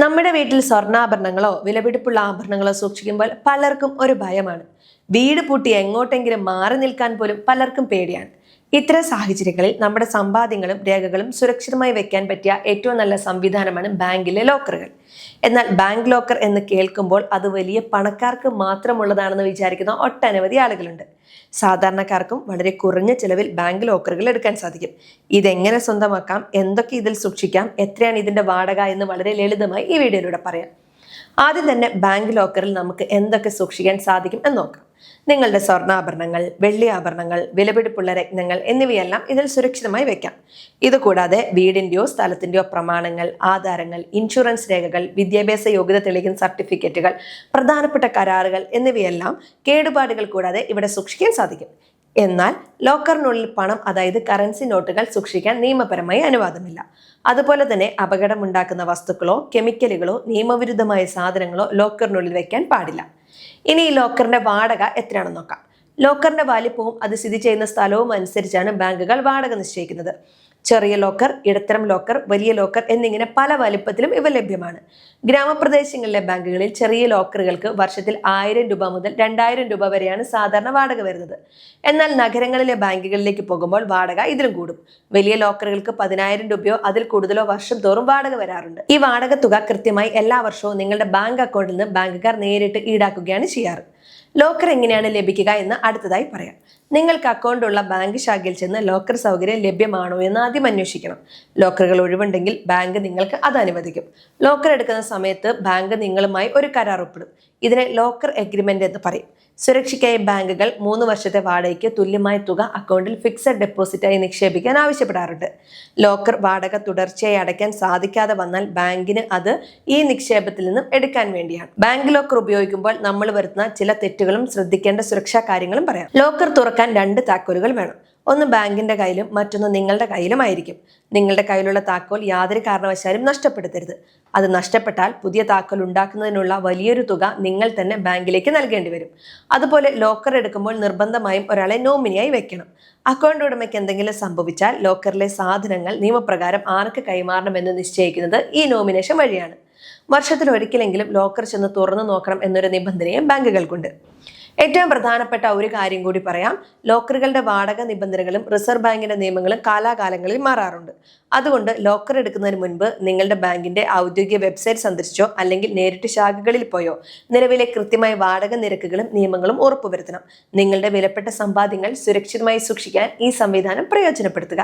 നമ്മുടെ വീട്ടിൽ സ്വർണ്ണാഭരണങ്ങളോ വിലപിടിപ്പുള്ള ആഭരണങ്ങളോ സൂക്ഷിക്കുമ്പോൾ പലർക്കും ഒരു ഭയമാണ്. വീട് പൂട്ടി എങ്ങോട്ടെങ്കിലും മാറി നിൽക്കാൻ പോലും പലർക്കും പേടിയാണ്. ഇത്തരം സാഹചര്യങ്ങളിൽ നമ്മുടെ സമ്പാദ്യങ്ങളും രേഖകളും സുരക്ഷിതമായി വെക്കാൻ പറ്റിയ ഏറ്റവും നല്ല സംവിധാനമാണ് ബാങ്കിലെ ലോക്കറുകൾ. എന്നാൽ ബാങ്ക് ലോക്കർ എന്ന് കേൾക്കുമ്പോൾ അത് വലിയ പണക്കാർക്ക് മാത്രമുള്ളതാണെന്ന് വിചാരിക്കുന്ന ഒട്ടനവധി ആളുകളുണ്ട്. സാധാരണക്കാർക്കും വളരെ കുറഞ്ഞ ചിലവിൽ ബാങ്ക് ലോക്കറുകൾ എടുക്കാൻ സാധിക്കും. ഇതെങ്ങനെ സ്വന്തമാക്കാം, എന്തൊക്കെ ഇതിൽ സൂക്ഷിക്കാം, എത്രയാണ് ഇതിന്റെ വാടക എന്ന് വളരെ ലളിതമായി ഈ വീഡിയോയിലൂടെ പറയാം. ആദ്യം തന്നെ ബാങ്ക് ലോക്കറിൽ നമുക്ക് എന്തൊക്കെ സൂക്ഷിക്കാൻ സാധിക്കും എന്ന് നോക്കാം. നിങ്ങളുടെ സ്വർണ്ണാഭരണങ്ങൾ, വെള്ളി ആഭരണങ്ങൾ, വിലപിടിപ്പുള്ള രത്നങ്ങൾ എന്നിവയെല്ലാം ഇതിൽ സുരക്ഷിതമായി വെക്കാം. ഇതുകൂടാതെ വീടിന്റെയോ സ്ഥലത്തിന്റെയോ പ്രമാണങ്ങൾ, ആധാരങ്ങൾ, ഇൻഷുറൻസ് രേഖകൾ, വിദ്യാഭ്യാസ യോഗ്യത തെളിയിക്കുന്ന സർട്ടിഫിക്കറ്റുകൾ, പ്രധാനപ്പെട്ട കരാറുകൾ എന്നിവയെല്ലാം കേടുപാടുകൾ കൂടാതെ ഇവിടെ സൂക്ഷിക്കാൻ സാധിക്കും. എന്നാൽ ലോക്കറിനുള്ളിൽ പണം, അതായത് കറൻസി നോട്ടുകൾ സൂക്ഷിക്കാൻ നിയമപരമായി അനുവാദമില്ല. അതുപോലെ തന്നെ അപകടമുണ്ടാക്കുന്ന വസ്തുക്കളോ കെമിക്കലുകളോ നിയമവിരുദ്ധമായ സാധനങ്ങളോ ലോക്കറിനുള്ളിൽ വെക്കാൻ പാടില്ല. ഇനി ഈ ലോക്കറിന്റെ വാടക എത്രയാണെന്ന് നോക്കാം. ലോക്കറിന്റെ വലിപ്പവും അത് സ്ഥിതി ചെയ്യുന്ന സ്ഥലവും അനുസരിച്ചാണ് ബാങ്കുകൾ വാടക നിശ്ചയിക്കുന്നത്. ചെറിയ ലോക്കർ, ഇടത്തരം ലോക്കർ, വലിയ ലോക്കർ എന്നിങ്ങനെ പല വലിപ്പത്തിലും ഇവ ലഭ്യമാണ്. ഗ്രാമപ്രദേശങ്ങളിലെ ബാങ്കുകളിൽ ചെറിയ ലോക്കറുകൾക്ക് വർഷത്തിൽ 1000 രൂപ മുതൽ 2000 രൂപ വരെയാണ് സാധാരണ വാടക വരുന്നത്. എന്നാൽ നഗരങ്ങളിലെ ബാങ്കുകളിലേക്ക് പോകുമ്പോൾ വാടക ഇതിലും കൂടും. വലിയ ലോക്കറുകൾക്ക് 10,000 രൂപയോ അതിൽ കൂടുതലോ വർഷം തോറും വാടക വരാറുണ്ട്. ഈ വാടക തുക കൃത്യമായി എല്ലാ വർഷവും നിങ്ങളുടെ ബാങ്ക് അക്കൗണ്ടിൽ നിന്ന് ബാങ്കുകാർ നേരിട്ട് ഈടാക്കുകയാണ് ചെയ്യാറ്. ലോക്കർ എങ്ങനെയാണ് ലഭിക്കുക എന്ന് അടുത്തതായി പറയാം. നിങ്ങൾക്ക് അക്കൗണ്ട് ഉള്ള ബാങ്ക് ശാഖയിൽ ചെന്ന് ലോക്കർ സൗകര്യം ലഭ്യമാണോ എന്ന് ആദ്യം അന്വേഷിക്കണം. ലോക്കറുകൾ ഒഴിവുണ്ടെങ്കിൽ ബാങ്ക് നിങ്ങൾക്ക് അത് അനുവദിക്കും. ലോക്കർ എടുക്കുന്ന സമയത്ത് ബാങ്ക് നിങ്ങളുമായി ഒരു കരാർ ഒപ്പിടും. ഇതിനെ ലോക്കർ എഗ്രിമെന്റ് എന്ന് പറയും. സുരക്ഷയ്ക്കായി ബാങ്കുകൾ 3 വർഷത്തെ വാടകയ്ക്ക് തുല്യമായ തുക അക്കൗണ്ടിൽ ഫിക്സഡ് ഡെപ്പോസിറ്റായി നിക്ഷേപിക്കാൻ ആവശ്യപ്പെടാറുണ്ട്. ലോക്കർ വാടക തുടർച്ചയായി അടയ്ക്കാൻ സാധിക്കാതെ വന്നാൽ ബാങ്കിന് അത് ഈ നിക്ഷേപത്തിൽ നിന്നും എടുക്കാൻ വേണ്ടിയാണ്. ബാങ്ക് ലോക്കർ ഉപയോഗിക്കുമ്പോൾ നമ്മൾ വരുത്തുന്ന ചില തെറ്റുകളും ശ്രദ്ധിക്കേണ്ട സുരക്ഷാ കാര്യങ്ങളും പറയാം. ലോക്കർ തുറക്കാൻ 2 താക്കോലുകൾ വേണം. ഒന്ന് ബാങ്കിന്റെ കയ്യിലും മറ്റൊന്ന് നിങ്ങളുടെ കയ്യിലുമായിരിക്കും. നിങ്ങളുടെ കയ്യിലുള്ള താക്കോൽ യാതൊരു കാരണവശാലും നഷ്ടപ്പെടുത്തരുത്. അത് നഷ്ടപ്പെട്ടാൽ പുതിയ താക്കോൽ ഉണ്ടാക്കുന്നതിനുള്ള വലിയൊരു തുക നിങ്ങൾ തന്നെ ബാങ്കിലേക്ക് നൽകേണ്ടി വരും. അതുപോലെ ലോക്കർ എടുക്കുമ്പോൾ നിർബന്ധമായും ഒരാളെ നോമിനിയായി വെക്കണം. അക്കൗണ്ട് ഉടമയ്ക്ക് എന്തെങ്കിലും സംഭവിച്ചാൽ ലോക്കറിലെ സാധനങ്ങൾ നിയമപ്രകാരം ആർക്ക് കൈമാറണമെന്ന് നിശ്ചയിക്കുന്നത് ഈ നോമിനേഷൻ വഴിയാണ്. വർഷത്തിൽ ഒരിക്കലെങ്കിലും ലോക്കർ ചെന്ന് തുറന്നു നോക്കണം എന്നൊരു നിബന്ധനയും ബാങ്കുകൾക്കുണ്ട്. ഏറ്റവും പ്രധാനപ്പെട്ട ഒരു കാര്യം കൂടി പറയാം. ലോക്കറുകളുടെ വാടക നിബന്ധനകളും റിസർവ് ബാങ്കിന്റെ നിയമങ്ങളും കാലാകാലങ്ങളിൽ മാറാറുണ്ട്. അതുകൊണ്ട് ലോക്കർ എടുക്കുന്നതിന് മുൻപ് നിങ്ങളുടെ ബാങ്കിന്റെ ഔദ്യോഗിക വെബ്സൈറ്റ് സന്ദർശിച്ചോ അല്ലെങ്കിൽ നേരിട്ട് ശാഖകളിൽ പോയോ നിലവിലെ കൃത്യമായ വാടക നിരക്കുകളും നിയമങ്ങളും ഉറപ്പുവരുത്തണം. നിങ്ങളുടെ വിലപ്പെട്ട സമ്പാദ്യങ്ങൾ സുരക്ഷിതമായി സൂക്ഷിക്കാൻ ഈ സംവിധാനം പ്രയോജനപ്പെടുത്തുക.